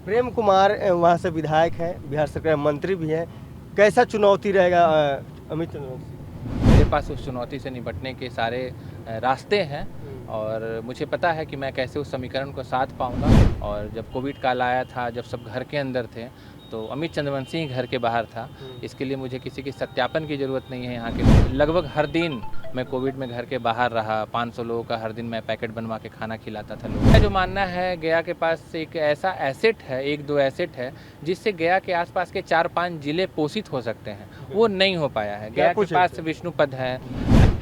प्रेम कुमार वहाँ से विधायक हैं, बिहार सरकार में मंत्री भी हैं। कैसा चुनौती रहेगा अमित चंद्रवंशी? मेरे पास उस चुनौती से निपटने के सारे रास्ते हैं और मुझे पता है कि मैं कैसे उस समीकरण को साध पाऊँगा। और जब कोविड काल आया था, जब सब घर के अंदर थे, तो अमित चंद्रवंशी ही घर के बाहर था। इसके लिए मुझे किसी की सत्यापन की ज़रूरत नहीं है। यहाँ के लगभग हर दिन मैं कोविड में घर के बाहर रहा। 500 लोगों का हर दिन मैं पैकेट बनवा के खाना खिलाता था लोगों को। जो मानना है, गया के पास एक ऐसा एसेट है, एक दो एसेट है, जिससे गया के आसपास के 4-5 जिले पोषित हो सकते हैं। वो नहीं हो पाया है। गया के पास विष्णुपद है।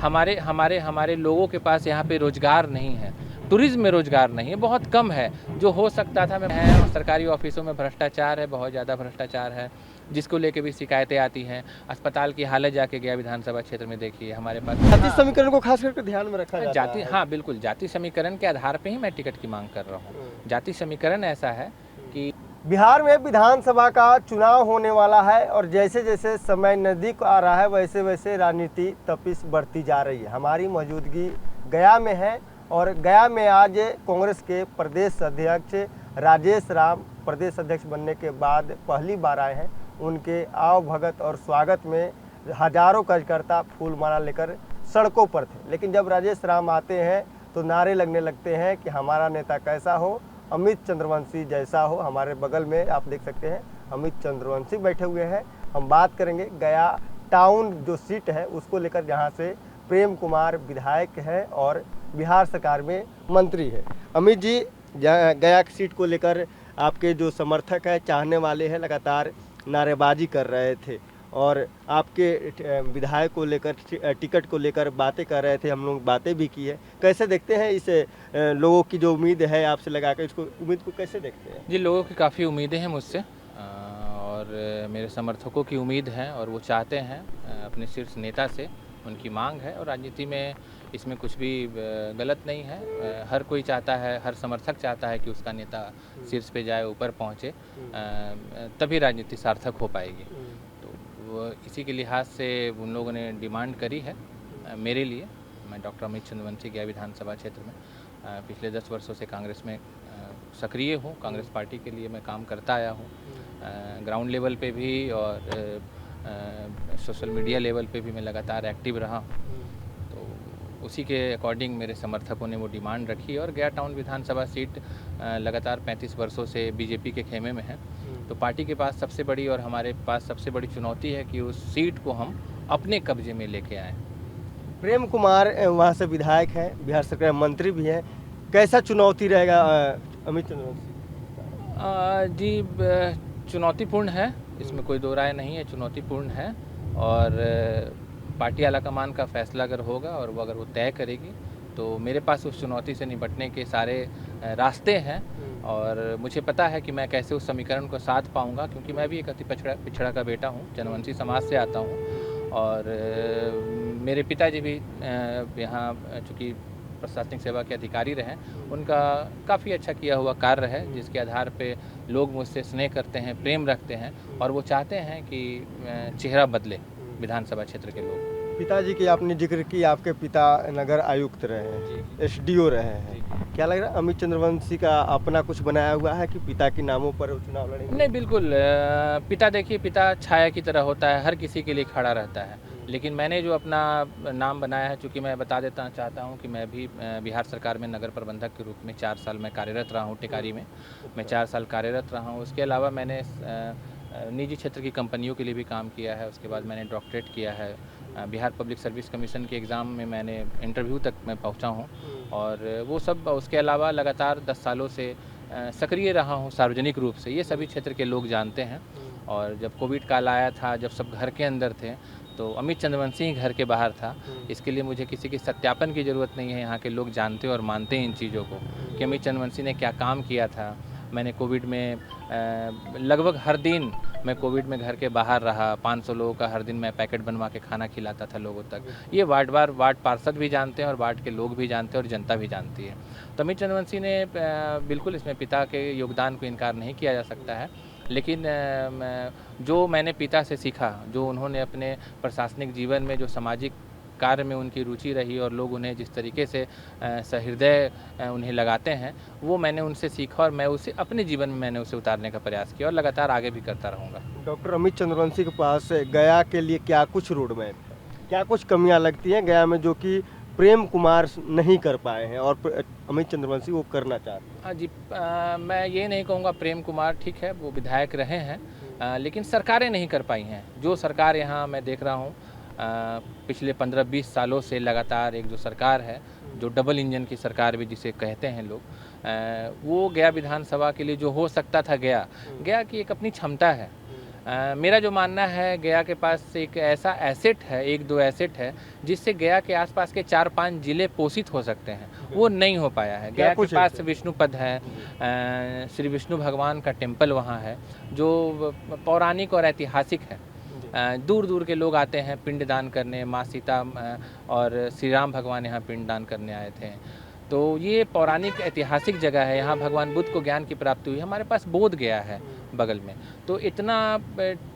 हमारे हमारे हमारे लोगों के पास यहाँ पे रोजगार नहीं है। टूरिज्म में रोजगार नहीं है, बहुत कम है। जो हो सकता था मैं सरकारी ऑफिसों में भ्रष्टाचार है, बहुत ज़्यादा भ्रष्टाचार है, जिसको लेके भी शिकायतें आती हैं। अस्पताल की हालत जाके गया विधानसभा क्षेत्र में देखिए हमारे पास। जाति समीकरण को खास करके ध्यान में रखा जाता जाति, है। हाँ बिल्कुल, जाति समीकरण के आधार पे ही मैं टिकट की मांग कर रहा हूँ। जाति समीकरण ऐसा है कि बिहार में विधानसभा का चुनाव होने वाला है और जैसे जैसे समय नज़दीक आ रहा है वैसे वैसे राजनीति तपिश बढ़ती जा रही है। हमारी मौजूदगी गया में है और गया में आज कांग्रेस के प्रदेश अध्यक्ष राजेश राम प्रदेश अध्यक्ष बनने के बाद पहली बार आए हैं। उनके आवभगत और स्वागत में हजारों कार्यकर्ता फूलमाला लेकर सड़कों पर थे, लेकिन जब राजेश राम आते हैं तो नारे लगने लगते हैं कि हमारा नेता कैसा हो, अमित चंद्रवंशी जैसा हो। हमारे बगल में आप देख सकते हैं अमित चंद्रवंशी बैठे हुए हैं। हम बात करेंगे गया टाउन जो सीट है उसको लेकर, जहां से प्रेम कुमार विधायक है और बिहार सरकार में मंत्री है। अमित जी, गया की सीट को लेकर आपके जो समर्थक है, चाहने वाले हैं, लगातार नारेबाजी कर रहे थे और आपके विधायक को लेकर, टिकट को लेकर बातें कर रहे थे। हम लोग बातें भी की है। कैसे देखते हैं इस लोगों की जो उम्मीद है आपसे लगाकर, इसको उम्मीद को कैसे देखते हैं? जी, लोगों की काफ़ी उम्मीदें हैं मुझसे और मेरे समर्थकों की उम्मीद है और वो चाहते हैं अपने शीर्ष नेता से, उनकी मांग है। और राजनीति में इसमें कुछ भी गलत नहीं है। हर कोई चाहता है, हर समर्थक चाहता है कि उसका नेता शीर्ष पे जाए, ऊपर पहुँचे, तभी राजनीति सार्थक हो पाएगी। तो इसी के लिहाज से उन लोगों ने डिमांड करी है मेरे लिए। मैं डॉक्टर अमित चंद्रवंशी गया विधानसभा क्षेत्र में पिछले 10 वर्षों से कांग्रेस में सक्रिय हूँ। कांग्रेस पार्टी के लिए मैं काम करता आया हूँ, ग्राउंड लेवल पे भी और सोशल मीडिया लेवल पे भी मैं लगातार एक्टिव रहा हूँ। तो उसी के अकॉर्डिंग मेरे समर्थकों ने वो डिमांड रखी और गया टाउन विधानसभा सीट लगातार 35 वर्षों से बीजेपी के खेमे में है। तो पार्टी के पास सबसे बड़ी और हमारे पास सबसे बड़ी चुनौती है कि उस सीट को हम अपने कब्जे में लेके आएँ। प्रेम कुमार वहाँ से विधायक हैं, बिहार सरकार में मंत्री भी हैं। कैसा चुनौती रहेगा अमित चंद्रवंशी? जी, चुनौतीपूर्ण है, इसमें कोई दो राय नहीं है, चुनौतीपूर्ण है। और पार्टी आलाकमान का फैसला अगर होगा और वो अगर वो तय करेगी, तो मेरे पास उस चुनौती से निपटने के सारे रास्ते हैं और मुझे पता है कि मैं कैसे उस समीकरण को साध पाऊँगा, क्योंकि मैं भी एक अति पिछड़ा का बेटा हूँ, जनवंशी समाज से आता हूँ। और मेरे पिताजी भी यहाँ चूँकि प्रशासनिक सेवा के अधिकारी रहे, उनका काफ़ी अच्छा किया हुआ कार्य है, जिसके आधार पे लोग मुझसे स्नेह करते हैं, प्रेम रखते हैं और वो चाहते हैं कि चेहरा बदले विधानसभा क्षेत्र के लोग। पिताजी की आपने जिक्र की, आपके पिता नगर आयुक्त रहे हैं, एसडीओ रहे हैं। क्या लग रहा है अमित चंद्रवंशी का अपना कुछ बनाया हुआ है कि पिता के नामों पर चुनाव लड़ेंगे? नहीं, बिल्कुल। पिता देखिए, पिता छाया की तरह होता है, हर किसी के लिए खड़ा रहता है। लेकिन मैंने जो अपना नाम बनाया है, चूँकि मैं बता देता चाहता हूँ कि मैं भी बिहार सरकार में नगर प्रबंधक के रूप में 4 साल मैं कार्यरत रहा हूँ। टिकारी में मैं 4 साल कार्यरत रहा हूँ। उसके अलावा मैंने निजी क्षेत्र की कंपनियों के लिए भी काम किया है। उसके बाद मैंने डॉक्टरेट किया है। बिहार पब्लिक सर्विस कमीशन के एग्ज़ाम में मैंने इंटरव्यू तक मैं पहुँचा हूँ और वो सब। उसके अलावा लगातार 10 सालों से सक्रिय रहा हूँ सार्वजनिक रूप से, ये सभी क्षेत्र के लोग जानते हैं। और जब कोविड काल आया था, जब सब घर के अंदर थे, तो अमित चंद्रवंशी ही घर के बाहर था। इसके लिए मुझे किसी के सत्यापन की ज़रूरत नहीं है। यहाँ के लोग जानते और मानते हैं इन चीज़ों को कि अमित चंद्रवंशी ने क्या काम किया था। मैंने कोविड में लगभग हर दिन मैं कोविड में घर के बाहर रहा। 500 लोगों का हर दिन मैं पैकेट बनवा के खाना खिलाता था लोगों तक। ये वार्ड पार्षद भी जानते हैं और वार्ड के लोग भी जानते हैं और जनता भी जानती है। तो अमित चंद्रवंशी ने बिल्कुल इसमें पिता के योगदान को इनकार नहीं किया जा सकता है। लेकिन जो मैंने पिता से सीखा, जो उन्होंने अपने प्रशासनिक जीवन में जो सामाजिक कार्य में उनकी रुचि रही और लोग उन्हें जिस तरीके से सहृदय उन्हें लगाते हैं, वो मैंने उनसे सीखा और मैं उसे अपने जीवन में मैंने उसे उतारने का प्रयास किया और लगातार आगे भी करता रहूँगा। डॉक्टर अमित चंद्रवंशी के पास गया के लिए क्या कुछ रोड मैप है? क्या कुछ कमियां लगती हैं गया में जो कि प्रेम कुमार नहीं कर पाए हैं और अमित चंद्रवंशी वो करना चाहते हैं? हाँ जी, मैं ये नहीं कहूँगा प्रेम कुमार ठीक है, वो विधायक रहे हैं, लेकिन सरकारें नहीं कर पाई हैं। जो सरकार यहाँ मैं देख रहा हूँ पिछले 15-20 सालों से लगातार एक जो सरकार है, जो डबल इंजन की सरकार भी जिसे कहते हैं लोग, वो गया विधानसभा के लिए जो हो सकता था गया की एक अपनी क्षमता है। मेरा जो मानना है गया के पास एक ऐसा एसेट है, एक दो एसेट है जिससे गया के आसपास के 4-5 जिले पोषित हो सकते हैं, वो नहीं हो पाया है। गया के पास विष्णुपद है, श्री विष्णु भगवान का टेम्पल वहाँ है जो पौराणिक और ऐतिहासिक है। दूर दूर के लोग आते हैं पिंड दान करने, माँ सीता और श्री राम भगवान यहाँ पिंड दान करने आए थे। तो ये पौराणिक ऐतिहासिक जगह है, यहाँ भगवान बुद्ध को ज्ञान की प्राप्ति हुई। हमारे पास बोध गया है बगल में, तो इतना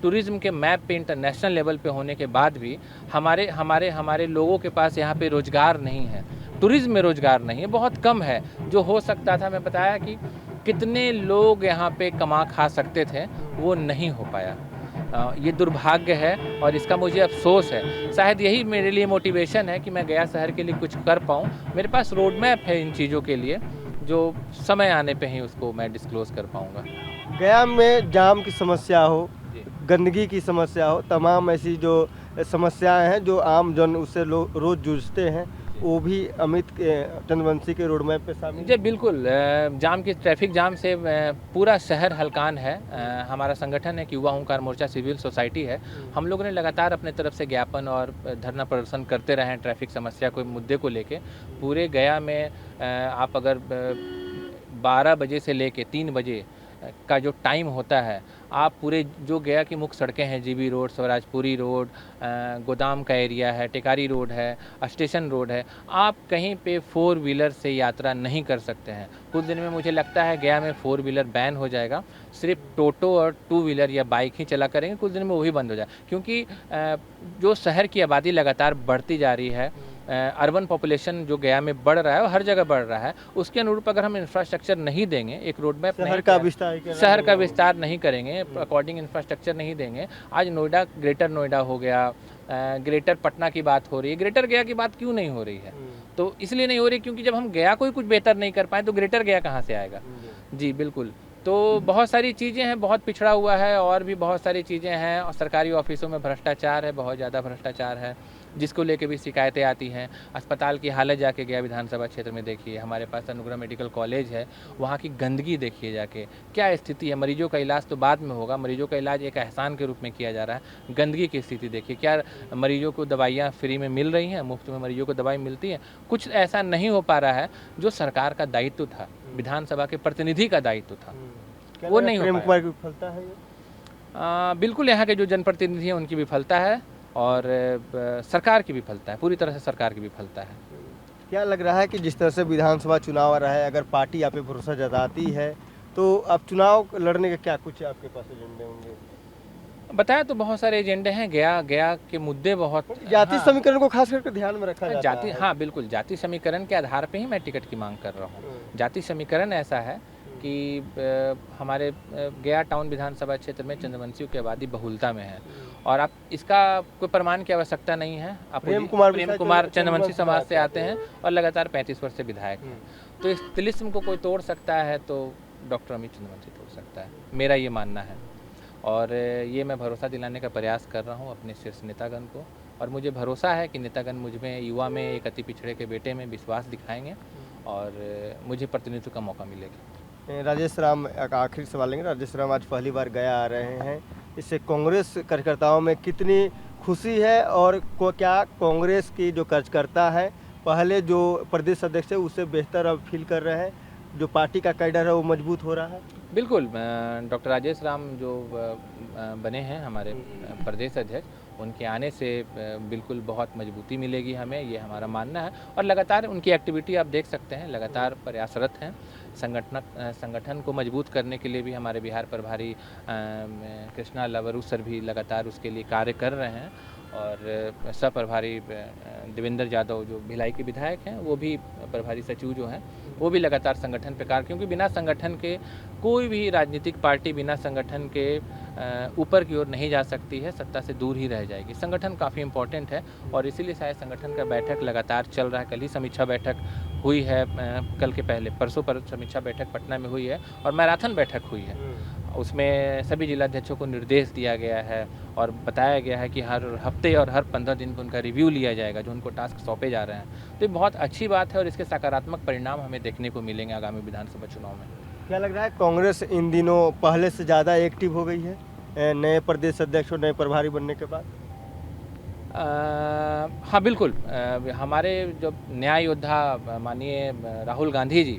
टूरिज़्म के मैप पे इंटरनेशनल लेवल पे होने के बाद भी हमारे लोगों के पास यहाँ पे रोज़गार नहीं है, टूरिज़्म में रोज़गार नहीं है, बहुत कम है। जो हो सकता था, मैं बताया कि कितने लोग यहाँ पे कमा खा सकते थे, वो नहीं हो पाया। ये दुर्भाग्य है और इसका मुझे अफसोस है। शायद यही मेरे लिए मोटिवेशन है कि मैं गया शहर के लिए कुछ कर पाऊँ। मेरे पास रोड मैप है इन चीज़ों के लिए, जो समय आने पे ही उसको मैं डिस्क्लोज़ कर पाऊँगा। गया में जाम की समस्या हो, गंदगी की समस्या हो, तमाम ऐसी जो समस्याएं हैं जो आम जन उससे रोज़ जूझते हैं, वो भी अमित चंद्रवंशी के रोड मैप पे शामिल जी बिल्कुल। जाम की ट्रैफिक जाम से पूरा शहर हलकान है। हमारा संगठन है कि युवा ओंकार मोर्चा सिविल सोसाइटी है। हम लोगों ने लगातार अपने तरफ से ज्ञापन और धरना प्रदर्शन करते रहे हैं ट्रैफिक समस्या को मुद्दे को लेके। पूरे गया में आप अगर 12 बजे से लेके 3 बजे का जो टाइम होता है, आप पूरे जो गया की मुख्य सड़कें हैं, जीबी रोड, स्वराजपुरी रोड, गोदाम का एरिया है, टेकारी रोड है, स्टेशन रोड है, आप कहीं पे 4 व्हीलर से यात्रा नहीं कर सकते हैं। कुछ दिन में मुझे लगता है गया में 4 व्हीलर बैन हो जाएगा, सिर्फ टोटो और 2 व्हीलर या बाइक ही चला करेंगे। कुछ दिन में वो भी बंद हो जाए, क्योंकि जो शहर की आबादी लगातार बढ़ती जा रही है, अर्बन पॉपुलेशन जो गया में बढ़ रहा है, हर जगह बढ़ रहा है, उसके अनुरूप अगर हम इंफ्रास्ट्रक्चर नहीं देंगे, एक रोड मैप शहर का विस्तार नहीं करेंगे, अकॉर्डिंग इंफ्रास्ट्रक्चर नहीं देंगे। आज नोएडा, ग्रेटर नोएडा हो गया, ग्रेटर पटना की बात हो रही है, ग्रेटर गया की बात क्यों नहीं हो रही है? तो इसलिए नहीं हो रही क्योंकि जब हम गया को ही कुछ बेहतर नहीं कर पाए तो ग्रेटर गया कहाँ से आएगा? जी बिल्कुल। तो बहुत सारी चीज़ें हैं, बहुत पिछड़ा हुआ है और भी बहुत सारी चीज़ें हैं। और सरकारी ऑफिसों में भ्रष्टाचार है, बहुत ज़्यादा भ्रष्टाचार है, जिसको लेके भी शिकायतें आती हैं। अस्पताल की हालत जाके गया विधानसभा क्षेत्र में देखिए, हमारे पास अनुग्रह मेडिकल कॉलेज है, वहाँ की गंदगी देखिए जाके, क्या स्थिति है। मरीजों का इलाज तो बाद में होगा, मरीजों का इलाज एक एहसान के रूप में किया जा रहा है। गंदगी की स्थिति देखिए, क्या मरीजों को दवाइयाँ फ्री में मिल रही हैं, मुफ्त में मरीजों को दवाई मिलती है? कुछ ऐसा नहीं हो पा रहा है जो सरकार का दायित्व था, विधानसभा के प्रतिनिधि का दायित्व था, वो नहीं हो पाया। विफलता है ये? बिल्कुल, यहाँ के जो जनप्रतिनिधि हैं उनकी विफलता है और सरकार की विफलता है, पूरी तरह से सरकार की विफलता है। क्या लग रहा है कि जिस तरह से विधानसभा चुनाव आ रहा है, अगर पार्टी आप पे भरोसा जताती है तो अब चुनाव लड़ने के क्या कुछ आपके पास एजेंडे होंगे? बताया तो बहुत सारे एजेंडे हैं। गया के मुद्दे बहुत, जाति समीकरण को खास करके ध्यान में रखा जाता है। हाँ बिल्कुल, जाति समीकरण के आधार पे ही मैं टिकट की मांग कर रहा हूँ। जाति समीकरण ऐसा है कि हमारे गया टाउन विधानसभा क्षेत्र में चंद्रवंशियों की आबादी बहुलता में है और आप इसका कोई प्रमाण की आवश्यकता नहीं है। आप प्रेम कुमार चंद्रवंशी समाज से आते हैं और लगातार 35 वर्ष से विधायक हैं, तो इस तिलिस्म को कोई तोड़ सकता है तो डॉक्टर अमित चंद्रवंशी तोड़ सकता है, मेरा ये मानना है। और ये मैं भरोसा दिलाने का प्रयास कर रहा हूँ अपने शीर्ष नेतागण को, और मुझे भरोसा है कि नेतागण मुझ में, युवा में, एक अति पिछड़े के बेटे में विश्वास दिखाएंगे और मुझे प्रतिनिधित्व का मौका मिलेगा। राजेश राम, आखिरी सवाल लेंगे। राजेश राम आज पहली बार गया आ रहे हैं, इससे कांग्रेस कार्यकर्ताओं में कितनी खुशी है और क्या कांग्रेस की जो कार्यकर्ता है पहले जो प्रदेश अध्यक्ष है उससे बेहतर अब फील कर रहे हैं, जो पार्टी का कैडर है वो मजबूत हो रहा है? बिल्कुल, डॉक्टर राजेश राम जो बने हैं हमारे प्रदेश अध्यक्ष, उनके आने से बिल्कुल बहुत मजबूती मिलेगी हमें, ये हमारा मानना है। और लगातार उनकी एक्टिविटी आप देख सकते हैं, लगातार प्रयासरत हैं। संगठन को मजबूत करने के लिए भी हमारे बिहार प्रभारी कृष्णा लवरू सर भी लगातार उसके लिए कार्य कर रहे हैं और सह प्रभारी देवेंद्र यादव जो भिलाई के विधायक हैं, वो भी प्रभारी सचिव जो हैं, वो भी लगातार संगठन पे कार्य, क्योंकि बिना संगठन के कोई भी राजनीतिक पार्टी बिना संगठन के ऊपर की ओर नहीं जा सकती है, सत्ता से दूर ही रह जाएगी। संगठन काफ़ी इम्पोर्टेंट है और इसीलिए शायद संगठन का बैठक लगातार चल रहा है। कल ही समीक्षा बैठक हुई है, कल के पहले परसों पर समीक्षा बैठक पटना में हुई है और मैराथन बैठक हुई है। उसमें सभी जिलाध्यक्षों को निर्देश दिया गया है और बताया गया है कि हर हफ्ते और हर 15 दिन पर उनका रिव्यू लिया जाएगा, जो उनको टास्क सौंपे जा रहे हैं। तो ये बहुत अच्छी बात है और इसके सकारात्मक परिणाम हमें देखने को मिलेंगे आगामी विधानसभा चुनाव में। क्या लग रहा है, कांग्रेस इन दिनों पहले से ज़्यादा एक्टिव हो गई है नए प्रदेश अध्यक्ष और नए प्रभारी बनने के बाद? हाँ बिल्कुल, हमारे जो न्याय योद्धा माननीय राहुल गांधी जी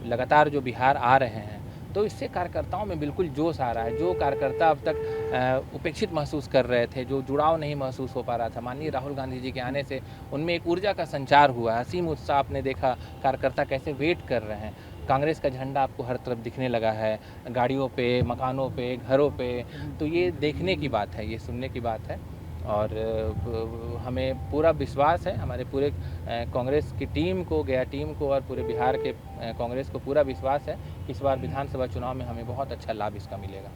लगातार जो बिहार आ रहे हैं, तो इससे कार्यकर्ताओं में बिल्कुल जोश आ रहा है। जो कार्यकर्ता अब तक उपेक्षित महसूस कर रहे थे, जो जुड़ाव नहीं महसूस हो पा रहा था, माननीय राहुल गांधी जी के आने से उनमें एक ऊर्जा का संचार हुआ है। असीम उत्साह आपने देखा, कार्यकर्ता कैसे वेट कर रहे हैं। कांग्रेस का झंडा आपको हर तरफ दिखने लगा है, गाड़ियों पे, मकानों पे, घरों पे। तो ये देखने की बात है, ये सुनने की बात है और हमें पूरा विश्वास है, हमारे पूरे कांग्रेस की टीम को, गया टीम को और पूरे बिहार के कांग्रेस को पूरा विश्वास है कि इस बार विधानसभा चुनाव में हमें बहुत अच्छा लाभ इसका मिलेगा।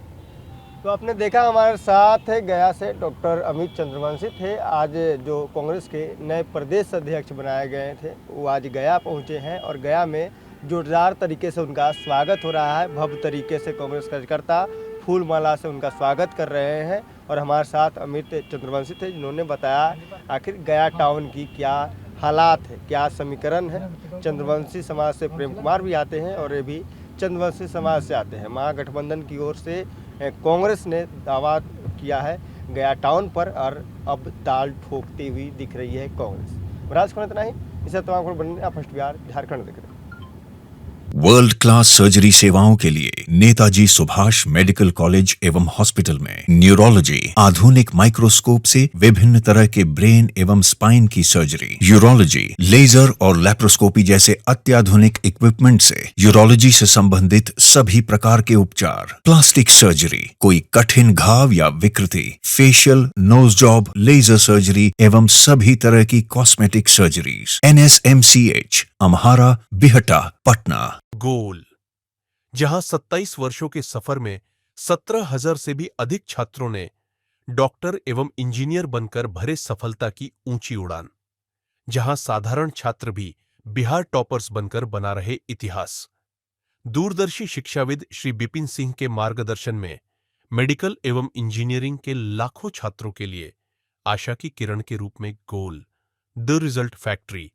तो आपने देखा हमारे साथ है गया से डॉक्टर अमित चंद्रवंशी थे। आज जो कांग्रेस के नए प्रदेश अध्यक्ष बनाए गए थे, वो आज गया पहुंचे हैं और गया में जोरदार तरीके से उनका स्वागत हो रहा है। भव्य तरीके से कांग्रेस कार्यकर्ता फूल माला से उनका स्वागत कर रहे हैं और हमारे साथ अमित चंद्रवंशी थे, जिन्होंने बताया आखिर गया टाउन की क्या हालात है, क्या समीकरण है। चंद्रवंशी समाज से प्रेम कुमार भी आते हैं और ये भी चंद्रवंशी समाज से आते हैं। महागठबंधन की ओर से कांग्रेस ने दावा किया है गया टाउन पर और अब ताल ठोकती हुई दिख रही है कांग्रेस। राजकोट इतना ही, इसे तमाम खबर बनने फर्स्ट बिहार झारखंड दिख रहे हैं। वर्ल्ड क्लास सर्जरी सेवाओं के लिए नेताजी सुभाष मेडिकल कॉलेज एवं हॉस्पिटल में न्यूरोलॉजी, आधुनिक माइक्रोस्कोप से विभिन्न तरह के ब्रेन एवं स्पाइन की सर्जरी, यूरोलॉजी, लेजर और लैप्रोस्कोपी जैसे अत्याधुनिक इक्विपमेंट से यूरोलॉजी से संबंधित सभी प्रकार के उपचार, प्लास्टिक सर्जरी, कोई कठिन घाव या विकृति, facial, nose job, laser surgery एवं सभी तरह की cosmetic surgeries. NSMCH, Amhara, Bihta, Patna. गोल, जहां 27 वर्षों के सफर में 17,000 से भी अधिक छात्रों ने डॉक्टर एवं इंजीनियर बनकर भरे सफलता की ऊंची उड़ान, जहां साधारण छात्र भी बिहार टॉपर्स बनकर बना रहे इतिहास। दूरदर्शी शिक्षाविद श्री बिपिन सिंह के मार्गदर्शन में मेडिकल एवं इंजीनियरिंग के लाखों छात्रों के लिए आशा की किरण के रूप में गोल, द रिजल्ट फैक्ट्री।